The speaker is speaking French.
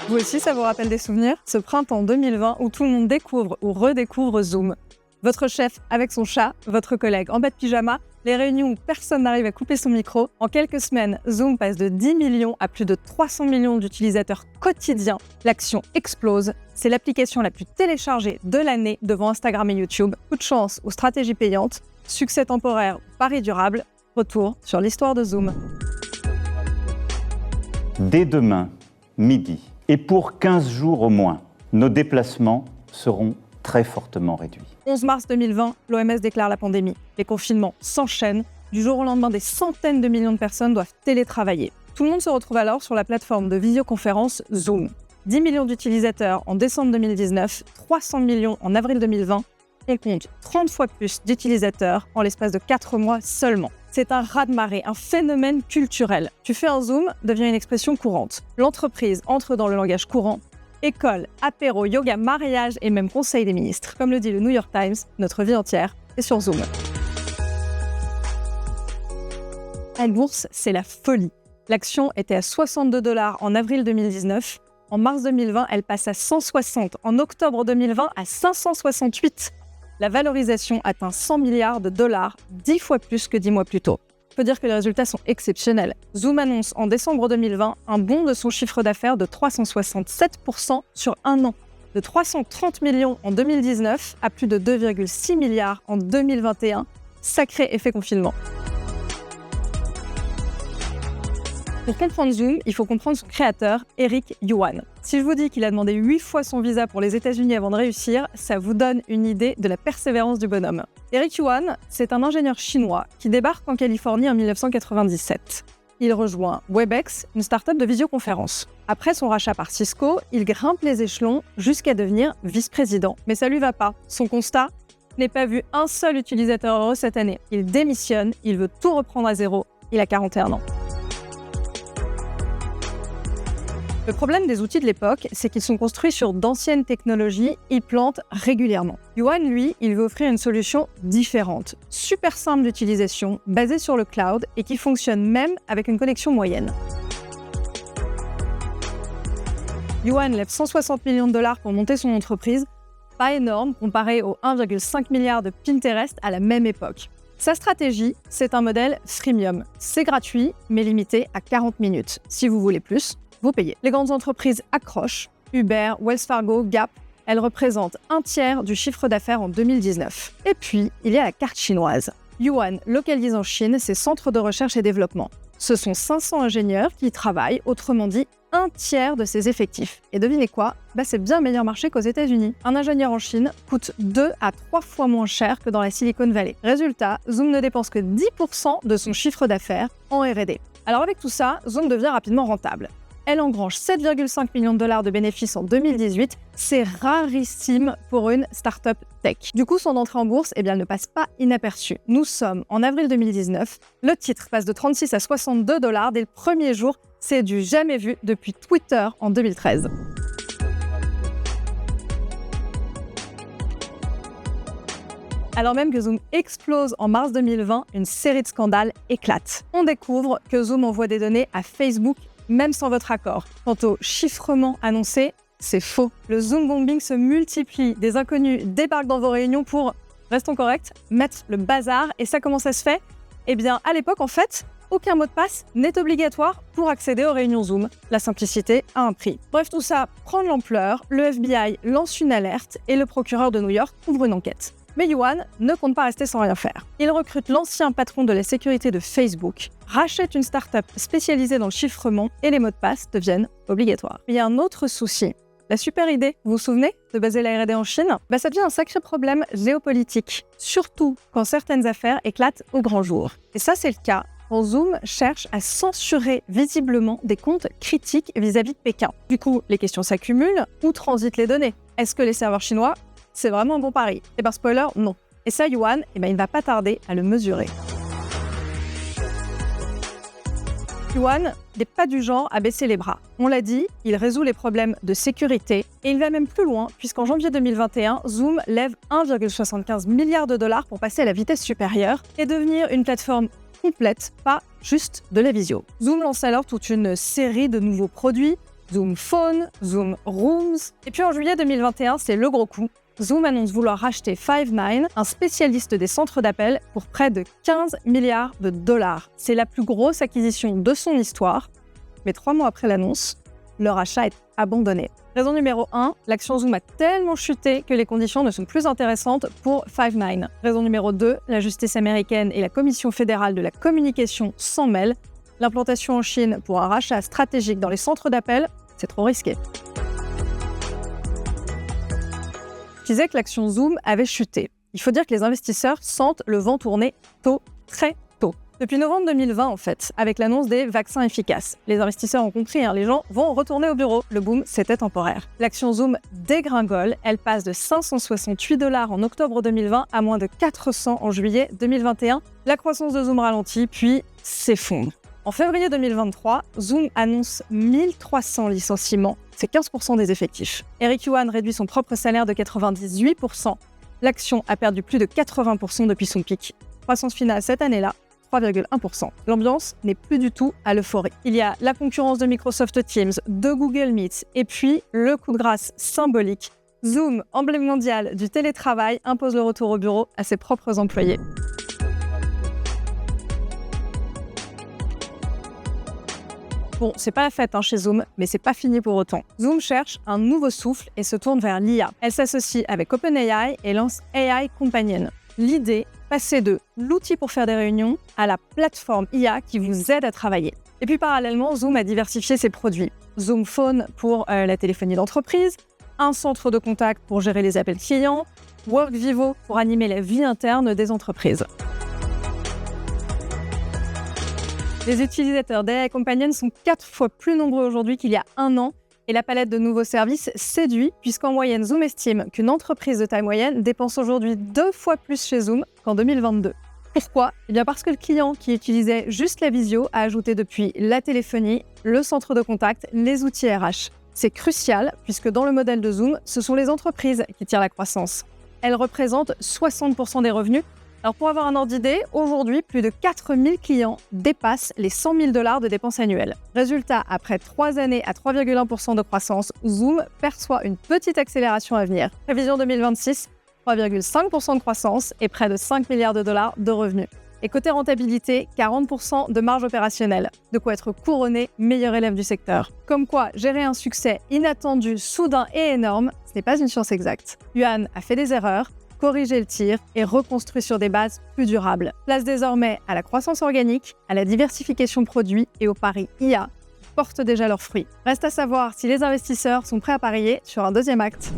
Vous aussi, ça vous rappelle des souvenirs? Ce printemps 2020 où tout le monde découvre ou redécouvre Zoom. Votre chef avec son chat, votre collègue en bas de pyjama, les réunions où personne n'arrive à couper son micro. En quelques semaines, Zoom passe de 10 millions à plus de 300 millions d'utilisateurs quotidiens. L'action explose. C'est l'application la plus téléchargée de l'année devant Instagram et YouTube. Coup de chance ou stratégie payante, succès temporaire ou pari durable. Retour sur l'histoire de Zoom. Dès demain, midi, et pour 15 jours au moins, nos déplacements seront très fortement réduits. 11 mars 2020, l'OMS déclare la pandémie. Les confinements s'enchaînent. Du jour au lendemain, des centaines de millions de personnes doivent télétravailler. Tout le monde se retrouve alors sur la plateforme de visioconférence Zoom. 10 millions d'utilisateurs en décembre 2019, 300 millions en avril 2020. On compte 30 fois plus d'utilisateurs en l'espace de 4 mois seulement. C'est un raz-de-marée, un phénomène culturel. Tu fais un Zoom devient une expression courante. L'entreprise entre dans le langage courant. École, apéro, yoga, mariage et même conseil des ministres. Comme le dit le New York Times, notre vie entière est sur Zoom. En bourse, c'est la folie. L'action était à 62 $ en avril 2019. En mars 2020, elle passe à 160. En octobre 2020, à 568. La valorisation atteint 100 milliards de dollars, 10 fois plus que 10 mois plus tôt. Il faut dire que les résultats sont exceptionnels. Zoom annonce en décembre 2020 un bond de son chiffre d'affaires de 367% sur un an, de 330 millions en 2019 à plus de 2,6 milliards en 2021. Sacré effet confinement. Pour comprendre Zoom, il faut comprendre son créateur, Eric Yuan. Si je vous dis qu'il a demandé 8 fois son visa pour les États-Unis avant de réussir, ça vous donne une idée de la persévérance du bonhomme. Eric Yuan, c'est un ingénieur chinois qui débarque en Californie en 1997. Il rejoint Webex, une start-up de visioconférence. Après son rachat par Cisco, il grimpe les échelons jusqu'à devenir vice-président. Mais ça lui va pas. Son constat ? Je n'ai pas vu un seul utilisateur heureux cette année. Il démissionne, il veut tout reprendre à zéro. Il a 41 ans. Le problème des outils de l'époque, c'est qu'ils sont construits sur d'anciennes technologies, ils plantent régulièrement. Yuan, lui, il veut offrir une solution différente, super simple d'utilisation, basée sur le cloud et qui fonctionne même avec une connexion moyenne. Yuan lève 160 millions de dollars pour monter son entreprise, pas énorme comparé aux 1,5 milliard de Pinterest à la même époque. Sa stratégie, c'est un modèle freemium. C'est gratuit, mais limité à 40 minutes. Si vous voulez plus, vous payez. Les grandes entreprises accrochent. Uber, Wells Fargo, Gap, elles représentent un tiers du chiffre d'affaires en 2019. Et puis, il y a la carte chinoise. Yuan localise en Chine ses centres de recherche et développement. Ce sont 500 ingénieurs qui y travaillent, autrement dit, un tiers de ses effectifs. Et devinez quoi ? C'est bien meilleur marché qu'aux États-Unis. Un ingénieur en Chine coûte 2 à 3 fois moins cher que dans la Silicon Valley. Résultat, Zoom ne dépense que 10% de son chiffre d'affaires en R&D. Alors avec tout ça, Zoom devient rapidement rentable. Elle engrange 7,5 millions de dollars de bénéfices en 2018. C'est rarissime pour une start-up tech. Du coup, son entrée en bourse, elle ne passe pas inaperçue. Nous sommes en avril 2019. Le titre passe de 36 à 62 $ dès le premier jour. C'est du jamais vu depuis Twitter en 2013. Alors même que Zoom explose en mars 2020, une série de scandales éclate. On découvre que Zoom envoie des données à Facebook même sans votre accord. Quant au chiffrement annoncé, c'est faux. Le Zoom bombing se multiplie. Des inconnus débarquent dans vos réunions pour, restons corrects, mettre le bazar. Et ça, comment ça se fait ? À l'époque, en fait, aucun mot de passe n'est obligatoire pour accéder aux réunions Zoom. La simplicité a un prix. Bref, tout ça prend de l'ampleur, le FBI lance une alerte et le procureur de New York ouvre une enquête. Mais Yuan ne compte pas rester sans rien faire. Il recrute l'ancien patron de la sécurité de Facebook, rachète une start-up spécialisée dans le chiffrement et les mots de passe deviennent obligatoires. Il y a un autre souci. La super idée, vous vous souvenez, de baser la R&D en Chine ? Ça devient un sacré problème géopolitique, surtout quand certaines affaires éclatent au grand jour. Et ça, c'est le cas quand Zoom cherche à censurer visiblement des comptes critiques vis-à-vis de Pékin. Du coup, les questions s'accumulent. Où transitent les données ? Est-ce que les serveurs chinois, c'est vraiment un bon pari ? Spoiler, non. Et ça, Yuan, il ne va pas tarder à le mesurer. Yuan n'est pas du genre à baisser les bras. On l'a dit, il résout les problèmes de sécurité et il va même plus loin puisqu'en janvier 2021, Zoom lève 1,75 milliard de dollars pour passer à la vitesse supérieure et devenir une plateforme complète, pas juste de la visio. Zoom lance alors toute une série de nouveaux produits, Zoom Phone, Zoom Rooms. Et puis en juillet 2021, c'est le gros coup. Zoom annonce vouloir racheter Five9, un spécialiste des centres d'appel, pour près de 15 milliards de dollars. C'est la plus grosse acquisition de son histoire. Mais 3 mois après l'annonce, le rachat est abandonné. Raison numéro 1, l'action Zoom a tellement chuté que les conditions ne sont plus intéressantes pour Five9. Raison numéro 2, la justice américaine et la Commission fédérale de la communication s'en mêlent. L'implantation en Chine pour un rachat stratégique dans les centres d'appel, c'est trop risqué. Je disais que l'action Zoom avait chuté. Il faut dire que les investisseurs sentent le vent tourner tôt, très tôt. Depuis novembre 2020, en fait, avec l'annonce des vaccins efficaces. Les investisseurs ont compris, les gens vont retourner au bureau. Le boom, c'était temporaire. L'action Zoom dégringole. Elle passe de 568 $ en octobre 2020 à moins de 400 en juillet 2021. La croissance de Zoom ralentit, puis s'effondre. En février 2023, Zoom annonce 1300 licenciements. C'est 15% des effectifs. Eric Yuan réduit son propre salaire de 98%. L'action a perdu plus de 80% depuis son pic. Croissance finale cette année-là, 3,1%. L'ambiance n'est plus du tout à l'euphorie. Il y a la concurrence de Microsoft Teams, de Google Meet, et puis le coup de grâce symbolique. Zoom, emblème mondial du télétravail, impose le retour au bureau à ses propres employés. Bon, c'est pas la fête chez Zoom, mais c'est pas fini pour autant. Zoom cherche un nouveau souffle et se tourne vers l'IA. Elle s'associe avec OpenAI et lance AI Companion. L'idée, passer de l'outil pour faire des réunions à la plateforme IA qui vous aide à travailler. Et puis parallèlement, Zoom a diversifié ses produits. Zoom Phone pour la téléphonie d'entreprise, un centre de contact pour gérer les appels clients, WorkVivo pour animer la vie interne des entreprises. Les utilisateurs d'AI Companion sont 4 fois plus nombreux aujourd'hui qu'il y a 1 an et la palette de nouveaux services séduit puisqu'en moyenne, Zoom estime qu'une entreprise de taille moyenne dépense aujourd'hui 2 fois plus chez Zoom qu'en 2022. Pourquoi ? Eh bien parce que le client qui utilisait juste la visio a ajouté depuis la téléphonie, le centre de contact, les outils RH. C'est crucial puisque dans le modèle de Zoom, ce sont les entreprises qui tirent la croissance. Elles représentent 60% des revenus. Alors pour avoir un ordre d'idée, aujourd'hui, plus de 4000 clients dépassent les 100 000 $ de dépenses annuelles. Résultat, après 3 années à 3,1% de croissance, Zoom perçoit une petite accélération à venir. Prévision 2026, 3,5% de croissance et près de 5 milliards de dollars de revenus. Et côté rentabilité, 40% de marge opérationnelle. De quoi être couronné meilleur élève du secteur. Comme quoi, gérer un succès inattendu, soudain et énorme, ce n'est pas une science exacte. Yuan a fait des erreurs, corrigé le tir et reconstruit sur des bases plus durables. Place désormais à la croissance organique, à la diversification produits et aux paris IA qui portent déjà leurs fruits. Reste à savoir si les investisseurs sont prêts à parier sur un deuxième acte.